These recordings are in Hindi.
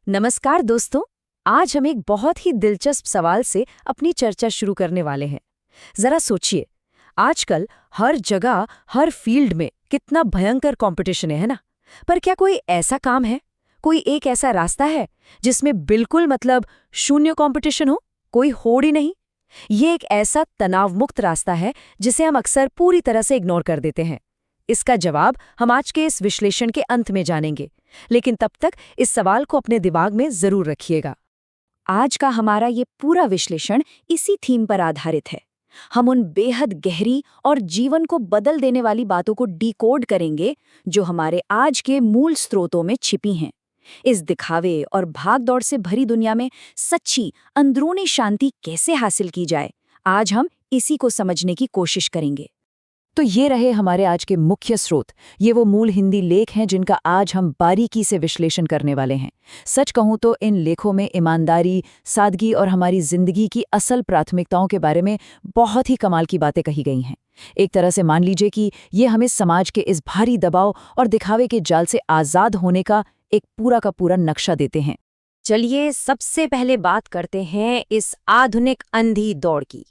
नमस्कार दोस्तों। आज हम एक बहुत ही दिलचस्प सवाल से अपनी चर्चा शुरू करने वाले हैं। जरा सोचिए, आजकल हर जगह हर फील्ड में कितना भयंकर कंपटीशन है ना। पर क्या कोई ऐसा काम है, कोई एक ऐसा रास्ता है जिसमें बिल्कुल मतलब शून्य कंपटीशन हो, कोई होड़ ही नहीं? ये एक ऐसा तनाव मुक्त रास्ता है जिसे हम अक्सर पूरी तरह से इग्नोर कर देते हैं। इसका जवाब हम आज के इस विश्लेषण के अंत में जानेंगे, लेकिन तब तक इस सवाल को अपने दिमाग में जरूर रखिएगा। आज का हमारा ये पूरा विश्लेषण इसी थीम पर आधारित है। हम उन बेहद गहरी और जीवन को बदल देने वाली बातों को डिकोड करेंगे जो हमारे आज के मूल स्रोतों में छिपी हैं। इस दिखावे और भागदौड़ से भरी दुनिया में सच्ची अंदरूनी शांति कैसे हासिल की जाए, आज हम इसी को समझने की कोशिश करेंगे। तो ये रहे हमारे आज के मुख्य स्रोत। ये वो मूल हिंदी लेख हैं जिनका आज हम बारीकी से विश्लेषण करने वाले हैं। सच कहूं तो इन लेखों में ईमानदारी, सादगी और हमारी जिंदगी की असल प्राथमिकताओं के बारे में बहुत ही कमाल की बातें कही गई हैं। एक तरह से मान लीजिए कि ये हमें समाज के इस भारी दबाव और दिखावे के जाल से आज़ाद होने का एक पूरा का पूरा नक्शा देते हैं। चलिए सबसे पहले बात करते हैं इस आधुनिक अंधी दौड़ की।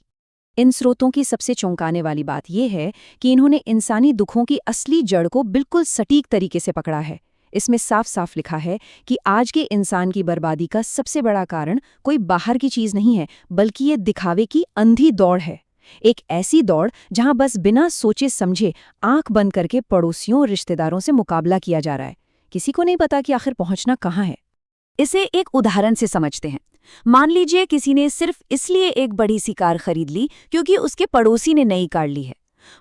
इन स्रोतों की सबसे चौंकाने वाली बात यह है कि इन्होंने इंसानी दुखों की असली जड़ को बिल्कुल सटीक तरीके से पकड़ा है। इसमें साफ साफ लिखा है कि आज के इंसान की बर्बादी का सबसे बड़ा कारण कोई बाहर की चीज नहीं है, बल्कि ये दिखावे की अंधी दौड़ है। एक ऐसी दौड़ जहां बस बिना सोचे समझे आंख बंद करके पड़ोसियों और रिश्तेदारों से मुकाबला किया जा रहा है। किसी को नहीं पता कि आखिर पहुंचना कहाँ है। इसे एक उदाहरण से समझते हैं। मान लीजिए किसी ने सिर्फ इसलिए एक बड़ी सी कार खरीद ली क्योंकि उसके पड़ोसी ने नई कार ली है,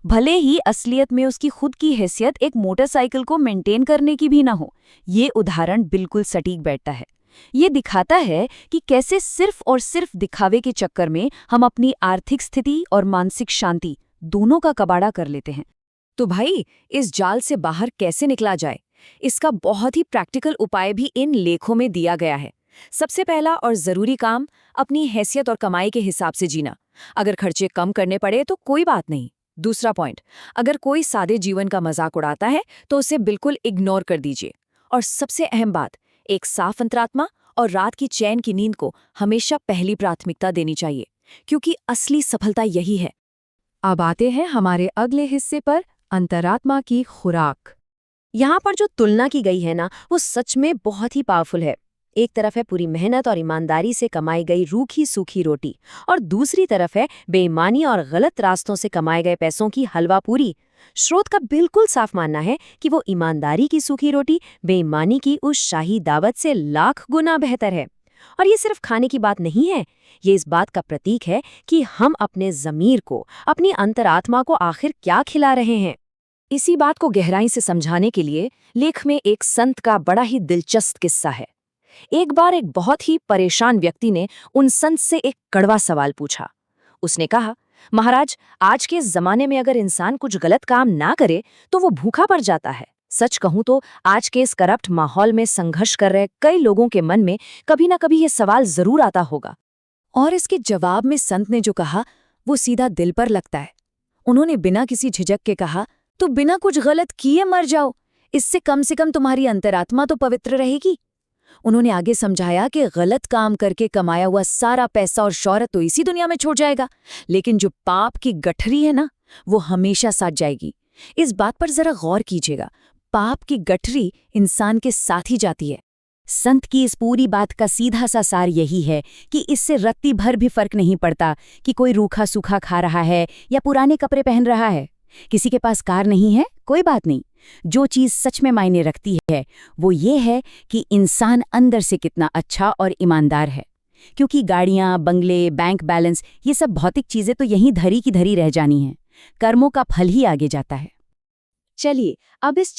भले ही असलियत में उसकी खुद की हैसियत एक मोटरसाइकिल को मेंटेन करने की भी ना हो। ये उदाहरण बिल्कुल सटीक बैठता है। ये दिखाता है कि कैसे सिर्फ और सिर्फ दिखावे के चक्कर में हम अपनी आर्थिक स्थिति और मानसिक शांति दोनों का कबाड़ा कर लेते हैं। तो भाई, इस जाल से बाहर कैसे निकला जाए, इसका बहुत ही प्रैक्टिकल उपाय भी इन लेखों में दिया गया है। सबसे पहला और जरूरी काम, अपनी हैसियत और कमाई के हिसाब से जीना। अगर खर्चे कम करने पड़े तो कोई बात नहीं। दूसरा पॉइंट, अगर कोई सादे जीवन का मजाक उड़ाता है तो उसे बिल्कुल इग्नोर कर दीजिए। और सबसे अहम बात, एक साफ अंतरात्मा और रात की चैन की नींद को हमेशा पहली प्राथमिकता देनी चाहिए, क्योंकि असली सफलता यही है। अब आते हैं हमारे अगले हिस्से पर, अंतरात्मा की खुराक। यहाँ पर जो तुलना की गई है ना, वो सच में बहुत ही पावरफुल है। एक तरफ है पूरी मेहनत और ईमानदारी से कमाई गई रूखी सूखी रोटी, और दूसरी तरफ है बेईमानी और गलत रास्तों से कमाए गए पैसों की हलवा पूरी। स्रोत का बिल्कुल साफ मानना है कि वो ईमानदारी की सूखी रोटी बेईमानी की उस शाही दावत से लाख गुना बेहतर है। और ये सिर्फ खाने की बात नहीं है, ये इस बात का प्रतीक है कि हम अपने ज़मीर को, अपनी अंतरात्मा को आखिर क्या खिला रहे हैं। इसी बात को गहराई से समझाने के लिए लेख में एक संत का बड़ा ही दिलचस्प किस्सा है। एक बार एक बहुत ही परेशान व्यक्ति ने उन संत से एक कड़वा सवाल पूछा। उसने कहा, महाराज, आज के जमाने में अगर इंसान कुछ गलत काम ना करे तो वो भूखा पड़ जाता है। सच कहूं तो आज के इस करप्ट माहौल में संघर्ष कर रहे कई लोगों के मन में कभी ना कभी ये सवाल जरूर आता होगा। और इसके जवाब में संत ने जो कहा वो सीधा दिल पर लगता है। उन्होंने बिना किसी झिझक के कहा, तो बिना कुछ गलत किए मर जाओ, इससे कम से कम तुम्हारी अंतरात्मा तो पवित्र रहेगी। उन्होंने आगे समझाया कि गलत काम करके कमाया हुआ सारा पैसा और शौहरत तो इसी दुनिया में छोड़ जाएगा, लेकिन जो पाप की गठरी है ना, वो हमेशा साथ जाएगी। इस बात पर जरा गौर कीजिएगा, पाप की गठरी इंसान के साथ ही जाती है। संत की इस पूरी बात का सीधा सा सार यही है कि इससे रत्ती भर भी फर्क नहीं पड़ता कि कोई रूखा सूखा खा रहा है या पुराने कपड़े पहन रहा है। किसी के पास कार नहीं है, कोई बात नहीं। जो चीज़ सच में मायने रखती है वो ये है कि इंसान अंदर से कितना अच्छा और ईमानदार है। क्योंकि गाड़ियाँ, बंगले, बैंक बैलेंस, ये सब भौतिक चीज़ें तो यहीं धरी की धरी रह जानी हैं। कर्मों का फल ही आगे जाता है। चलिए अब इस